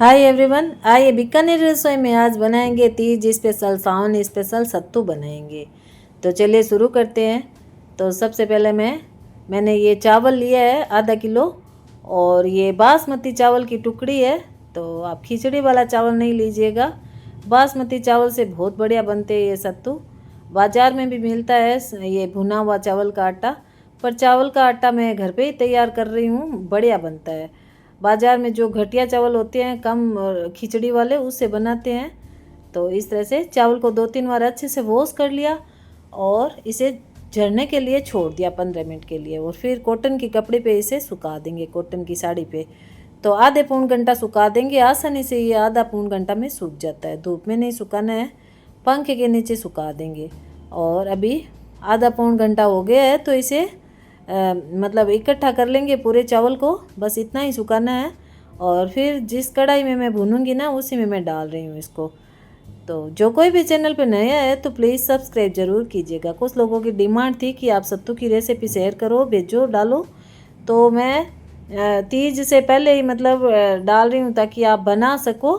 Hi everyone, आइए बीकानेर रसोई में आज बनाएंगे तीज स्पेशल सावन स्पेशल सत्तू बनाएंगे। तो चलिए शुरू करते हैं। तो सबसे पहले मैंने ये चावल लिया है आधा किलो, और ये बासमती चावल की टुकड़ी है। तो आप खिचड़ी वाला चावल नहीं लीजिएगा, बासमती चावल से बहुत बढ़िया बनते हैं ये सत्तू। बाज़ार में भी मिलता है ये भुना हुआ चावल का आटा, पर चावल का आटा मैं घर पे ही तैयार कर रही हूँ, बढ़िया बनता है। बाज़ार में जो घटिया चावल होते हैं कम खिचड़ी वाले, उससे बनाते हैं। तो इस तरह से चावल को 2-3 बार अच्छे से वॉश कर लिया और इसे झरने के लिए छोड़ दिया 15 मिनट के लिए, और फिर कॉटन की कपड़े पे इसे सुखा देंगे, कॉटन की साड़ी पे। तो आधे पौन घंटा सुखा देंगे, आसानी से ये आधा पौन घंटा में सूख जाता है। धूप में नहीं सुखाना है, पंखे के नीचे सुखा देंगे। और अभी आधा पौन घंटा हो गया है, तो इसे मतलब इकट्ठा कर लेंगे पूरे चावल को, बस इतना ही सुखाना है। और फिर जिस कढ़ाई में मैं भूनूंगी ना, उसी में मैं डाल रही हूँ इसको। तो जो कोई भी चैनल पे नया है तो प्लीज़ सब्सक्राइब ज़रूर कीजिएगा। कुछ लोगों की डिमांड थी कि आप सत्तू की रेसिपी शेयर करो, भेजो, डालो। तो मैं तीज से पहले ही मतलब डाल रही हूँ ताकि आप बना सको।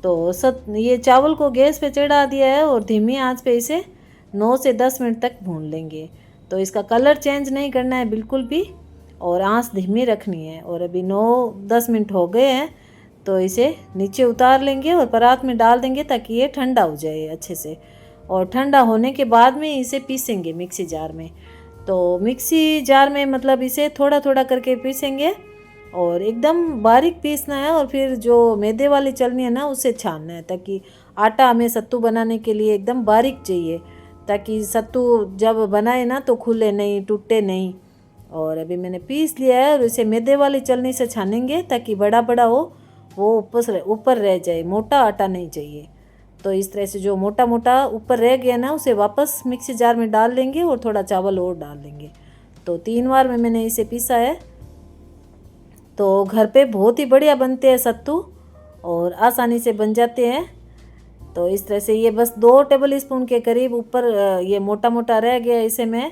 तो ये चावल को गैस पे चढ़ा दिया है और धीमी आंच पे इसे 9 से 10 मिनट तक भून लेंगे। तो इसका कलर चेंज नहीं करना है बिल्कुल भी, और आंच धीमी रखनी है। और अभी 9-10 मिनट हो गए हैं, तो इसे नीचे उतार लेंगे और परात में डाल देंगे ताकि ये ठंडा हो जाए अच्छे से। और ठंडा होने के बाद में इसे पीसेंगे मिक्सी जार में। तो मिक्सी जार में मतलब इसे थोड़ा थोड़ा करके पीसेंगे, और एकदम बारीक पीसना है। और फिर जो मैदे वाली चलनी है ना, उससे छानना है, ताकि आटा हमें सत्तू बनाने के लिए एकदम बारीक चाहिए, ताकि सत्तू जब बनाए ना तो खुले नहीं, टूटे नहीं। और अभी मैंने पीस लिया है और इसे मैदे वाली चलनी से छानेंगे ताकि बड़ा बड़ा हो, वो ऊपर रह जाए, मोटा आटा नहीं चाहिए। तो इस तरह से जो मोटा मोटा ऊपर रह गया ना, उसे वापस मिक्सी जार में डाल देंगे और थोड़ा चावल और डाल देंगे। तो 3 बार में मैंने इसे पीसा है। तो घर पे बहुत ही बढ़िया बनते हैं सत्तू, और आसानी से बन जाते हैं। तो इस तरह से ये बस 2 टेबल स्पून के करीब ऊपर ये मोटा मोटा रह गया, इसे मैं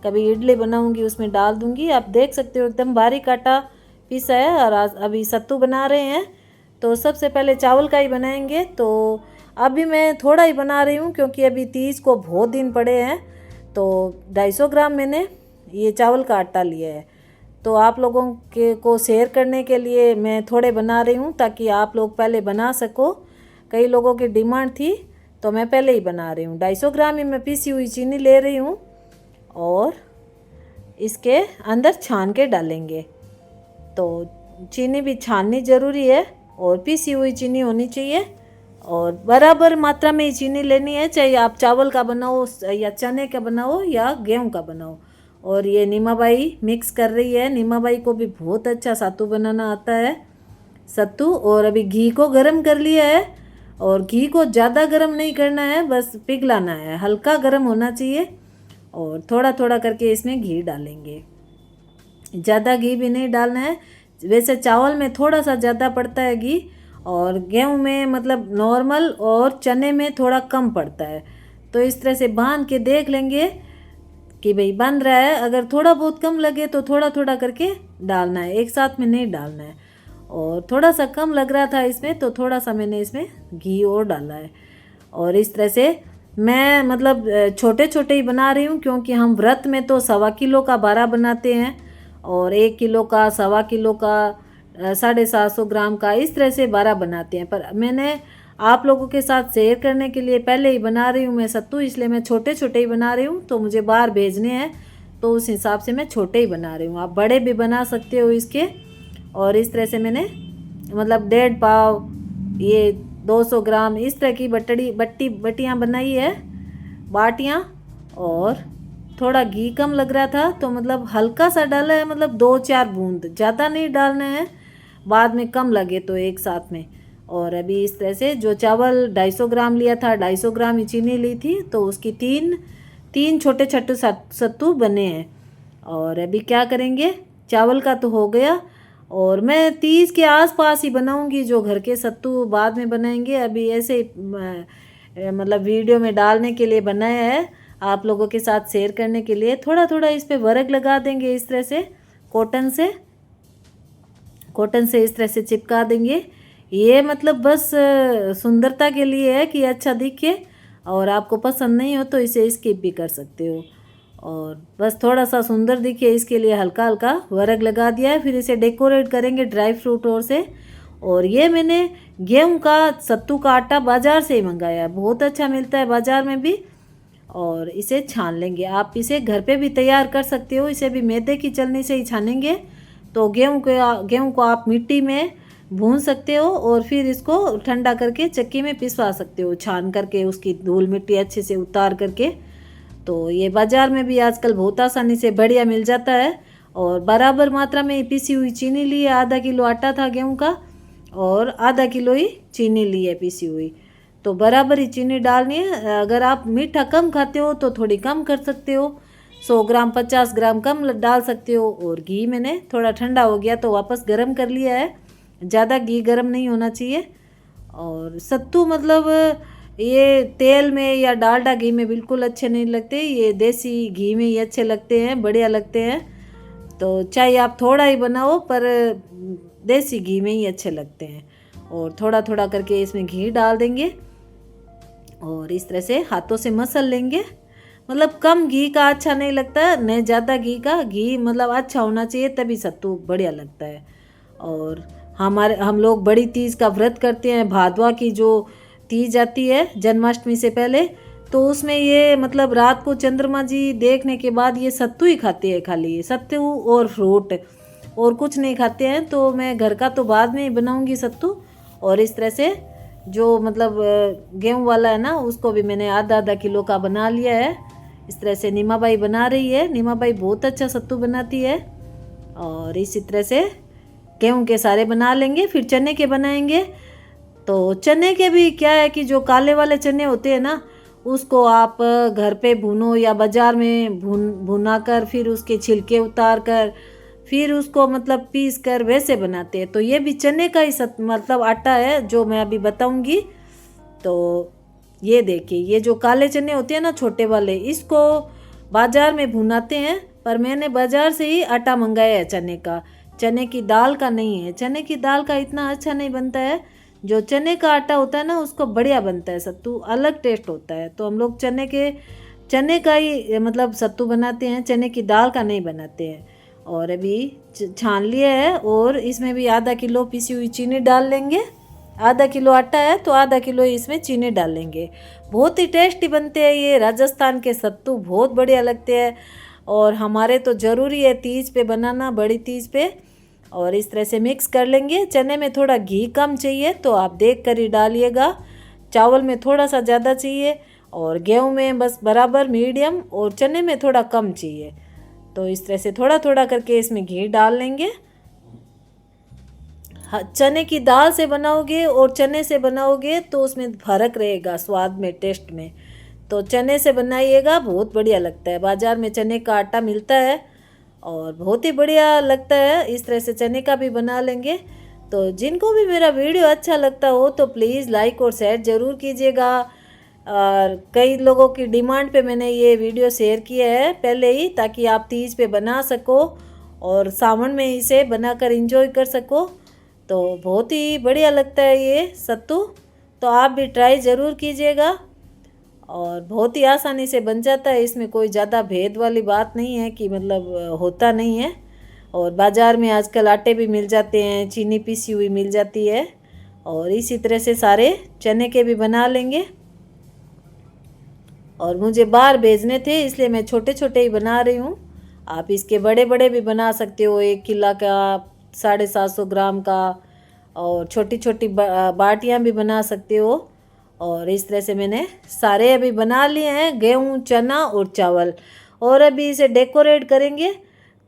कभी इडली बनाऊंगी उसमें डाल दूंगी। आप देख सकते हो एकदम बारीक आटा पीसा है। और अभी सत्तू बना रहे हैं, तो सबसे पहले चावल का ही बनाएंगे। तो अभी मैं थोड़ा ही बना रही हूँ क्योंकि अभी तीज को बहुत दिन पड़े हैं। तो 250 ग्राम मैंने ये चावल का आटा लिया है। तो आप लोगों के को शेयर करने के लिए मैं थोड़े बना रही हूँ, ताकि आप लोग पहले बना सको। कई लोगों की डिमांड थी, तो मैं पहले ही बना रही हूँ। 250 ग्राम ही मैं पीसी हुई चीनी ले रही हूँ, और इसके अंदर छान के डालेंगे। तो चीनी भी छाननी ज़रूरी है, और पीसी हुई चीनी होनी चाहिए, और बराबर मात्रा में ही चीनी लेनी है, चाहे आप चावल का बनाओ या चने का बनाओ या गेहूं का बनाओ। और ये नीमा बाई मिक्स कर रही है। नीमा बाई को भी बहुत अच्छा सत्तू बनाना आता है, सत्तू। और अभी घी को गरम कर लिया है, और घी को ज़्यादा गरम नहीं करना है, बस पिघलाना है, हल्का गरम होना चाहिए। और थोड़ा थोड़ा करके इसमें घी डालेंगे, ज़्यादा घी भी नहीं डालना है। वैसे चावल में थोड़ा सा ज़्यादा पड़ता है घी, और गेहूं में मतलब नॉर्मल, और चने में थोड़ा कम पड़ता है। तो इस तरह से बांध के देख लेंगे कि भाई बन रहा है। अगर थोड़ा बहुत कम लगे तो थोड़ा थोड़ा करके डालना है, एक साथ में नहीं डालना है। और थोड़ा सा कम लग रहा था इसमें, तो थोड़ा सा मैंने इसमें घी और डाला है। और इस तरह से मैं मतलब छोटे छोटे ही बना रही हूँ, क्योंकि हम व्रत में तो 1.25 किलो का 12 बनाते हैं, और 1 किलो का, 1.25 किलो का, 750 ग्राम का, इस तरह से 12 बनाते हैं। पर मैंने आप लोगों के साथ शेयर करने के लिए पहले ही बना रही हूँ मैं सत्तू, इसलिए मैं छोटे छोटे ही बना रही हूँ। तो मुझे बाहर भेजने हैं, तो उस हिसाब से मैं छोटे ही बना रही हूँ। आप बड़े भी बना सकते हो इसके। और इस तरह से मैंने मतलब 1.5 पाव, ये 200 ग्राम, इस तरह की बट्टियाँ बनाई है, बाटियाँ। और थोड़ा घी कम लग रहा था, तो मतलब हल्का सा डाला है, मतलब 2-4 बूंद, ज़्यादा नहीं डालना है, बाद में कम लगे तो एक साथ में। और अभी इस तरह से जो चावल 250 ग्राम लिया था, 250 ग्राम ही चीनी ली थी, तो उसकी तीन छोटे छोटे सत्तू बने हैं। और अभी क्या करेंगे, चावल का तो हो गया, और मैं 30 के आसपास ही बनाऊंगी, जो घर के सत्तू बाद में बनाएंगे। अभी ऐसे मतलब वीडियो में डालने के लिए बनाया है, आप लोगों के साथ शेयर करने के लिए। थोड़ा थोड़ा इस पे वर्क लगा देंगे इस तरह से, कॉटन से इस तरह से चिपका देंगे ये मतलब बस सुंदरता के लिए है कि अच्छा दिखे, और आपको पसंद नहीं हो तो इसे स्किप भी कर सकते हो। और बस थोड़ा सा सुंदर दिखे इसके लिए हल्का हल्का वर्क लगा दिया है। फिर इसे डेकोरेट करेंगे ड्राई फ्रूट और से। और ये मैंने गेहूं का सत्तू का आटा बाज़ार से ही मंगाया है, बहुत अच्छा मिलता है बाज़ार में भी। और इसे छान लेंगे। आप इसे घर पे भी तैयार कर सकते हो, इसे भी मैदे की चलनी से ही छानेंगे। तो गेहूं को आप मिट्टी में भून सकते हो और फिर इसको ठंडा करके चक्की में पिसवा सकते हो, छान करके उसकी धूल मिट्टी अच्छे से उतार करके। तो ये बाज़ार में भी आजकल बहुत आसानी से बढ़िया मिल जाता है। और बराबर मात्रा में पिसी हुई चीनी ली है, आधा किलो आटा था गेहूं का और आधा किलो ही चीनी ली है पिसी हुई। तो बराबर ही चीनी डालनी है। अगर आप मीठा कम खाते हो तो थोड़ी कम कर सकते हो, 100 ग्राम 50 ग्राम कम डाल सकते हो। और घी मैंने थोड़ा ठंडा हो गया तो वापस गर्म कर लिया है, ज़्यादा घी गर्म नहीं होना चाहिए। और सत्तू मतलब ये तेल में या डालडा घी में बिल्कुल अच्छे नहीं लगते, ये देसी घी में ही अच्छे लगते हैं, बढ़िया लगते हैं। तो चाहे आप थोड़ा ही बनाओ पर देसी घी में ही अच्छे लगते हैं। और थोड़ा थोड़ा करके इसमें घी डाल देंगे और इस तरह से हाथों से मसल लेंगे। मतलब कम घी का अच्छा नहीं लगता, न ज़्यादा घी का। घी मतलब अच्छा होना चाहिए तभी सत्तू बढ़िया लगता है। और हम लोग बड़ी तीज का व्रत करते हैं, भादवा की जो तीज आती है जन्माष्टमी से पहले, तो उसमें ये मतलब रात को चंद्रमा जी देखने के बाद ये सत्तू ही खाते हैं, खाली ये सत्तू और फ्रूट और कुछ नहीं खाते हैं। तो मैं घर का तो बाद में ही बनाऊंगी सत्तू। और इस तरह से जो मतलब गेहूं वाला है ना, उसको भी मैंने आधा आधा किलो का बना लिया है। इस तरह से नीमा बाई बना रही है, नीमा बाई बहुत अच्छा सत्तू बनाती है। और इसी तरह से गेहूं के सारे बना लेंगे, फिर चने के बनाएंगे। तो चने के भी क्या है कि जो काले वाले चने होते हैं ना, उसको आप घर पे भूनो या बाज़ार में भुना कर फिर उसके छिलके उतार कर फिर उसको मतलब पीस कर वैसे बनाते हैं। तो ये भी चने का ही मतलब आटा है जो मैं अभी बताऊंगी। तो ये देखिए, ये जो काले चने होते हैं ना छोटे वाले, इसको बाज़ार में भुनाते हैं, पर मैंने बाज़ार से ही आटा मंगाया है चने का, चने की दाल का नहीं है। चने की दाल का इतना अच्छा नहीं बनता है, जो चने का आटा होता है ना उसको बढ़िया बनता है सत्तू, अलग टेस्ट होता है। तो हम लोग चने का ही मतलब सत्तू बनाते हैं, चने की दाल का नहीं बनाते हैं। और अभी छान लिया है और इसमें भी आधा किलो पिसी हुई चीनी डाल लेंगे। आधा किलो आटा है तो आधा किलो इसमें चीनी डालेंगे। बहुत ही टेस्टी बनते हैं ये राजस्थान के सत्तू, बहुत बढ़िया लगते हैं। और हमारे तो ज़रूरी है तीज पे बनाना, बड़ी तीज पे। और इस तरह से मिक्स कर लेंगे। चने में थोड़ा घी कम चाहिए तो आप देख कर ही डालिएगा, चावल में थोड़ा सा ज़्यादा चाहिए और गेहूं में बस बराबर मीडियम, और चने में थोड़ा कम चाहिए। तो इस तरह से थोड़ा थोड़ा करके इसमें घी डाल लेंगे। चने की दाल से बनाओगे और चने से बनाओगे तो उसमें फ़र्क रहेगा स्वाद में, टेस्ट में। तो चने से बनाइएगा, बहुत बढ़िया लगता है। बाज़ार में चने का आटा मिलता है और बहुत ही बढ़िया लगता है। इस तरह से चने का भी बना लेंगे। तो जिनको भी मेरा वीडियो अच्छा लगता हो तो प्लीज़ लाइक और शेयर ज़रूर कीजिएगा। और कई लोगों की डिमांड पे मैंने ये वीडियो शेयर किया है पहले ही, ताकि आप तीज पे बना सको और सावन में इसे बनाकर एंजॉय कर सको। तो बहुत ही बढ़िया लगता है ये सत्तू, तो आप भी ट्राई ज़रूर कीजिएगा। और बहुत ही आसानी से बन जाता है, इसमें कोई ज़्यादा भेद वाली बात नहीं है कि मतलब होता नहीं है। और बाज़ार में आजकल आटे भी मिल जाते हैं, चीनी पिसी हुई मिल जाती है। और इसी तरह से सारे चने के भी बना लेंगे। और मुझे बाहर भेजने थे इसलिए मैं छोटे छोटे ही बना रही हूँ। आप इसके बड़े बड़े भी बना सकते हो, 1 किलो का, 750 ग्राम का। और छोटी छोटी बाटियाँ भी बना सकते हो। और इस तरह से मैंने सारे अभी बना लिए हैं, गेहूँ, चना और चावल। और अभी इसे डेकोरेट करेंगे।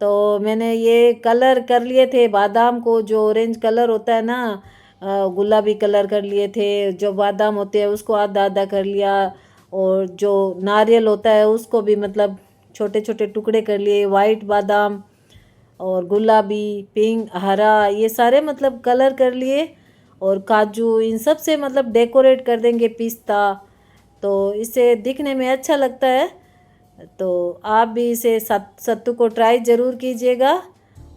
तो मैंने ये कलर कर लिए थे बादाम को, जो ऑरेंज कलर होता है ना, गुलाबी कलर कर लिए थे। जो बादाम होते हैं उसको आधा आधा कर लिया। और जो नारियल होता है उसको भी मतलब छोटे छोटे टुकड़े कर लिए। वाइट बादाम और गुलाबी, पिंक, हरा, ये सारे मतलब कलर कर लिए। और काजू, इन सब से मतलब डेकोरेट कर देंगे, पिस्ता। तो इससे दिखने में अच्छा लगता है। तो आप भी इसे सत्तू को ट्राई ज़रूर कीजिएगा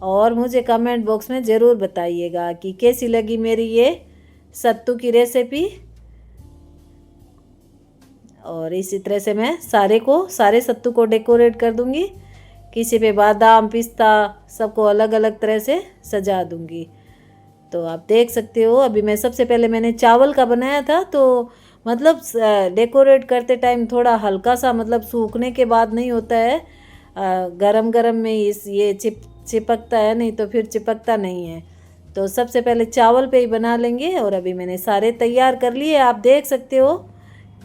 और मुझे कमेंट बॉक्स में ज़रूर बताइएगा कि कैसी लगी मेरी ये सत्तू की रेसिपी। और इसी तरह से मैं सारे सत्तू को डेकोरेट कर दूंगी। किसी पे बादाम पिस्ता सबको अलग अलग तरह से सजा दूंगी। तो आप देख सकते हो अभी मैं सबसे पहले मैंने चावल का बनाया था, तो मतलब डेकोरेट करते टाइम थोड़ा हल्का सा मतलब सूखने के बाद नहीं होता है, गरम गरम में ये चिपकता है, नहीं तो फिर चिपकता नहीं है। तो सबसे पहले चावल पे ही बना लेंगे। और अभी मैंने सारे तैयार कर लिए, आप देख सकते हो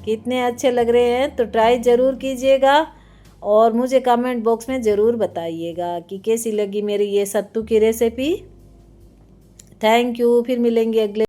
कितने अच्छे लग रहे हैं। तो ट्राई ज़रूर कीजिएगा और मुझे कमेंट बॉक्स में ज़रूर बताइएगा कि कैसी लगी मेरी ये सत्तू की रेसिपी। थैंक यू, फिर मिलेंगे अगले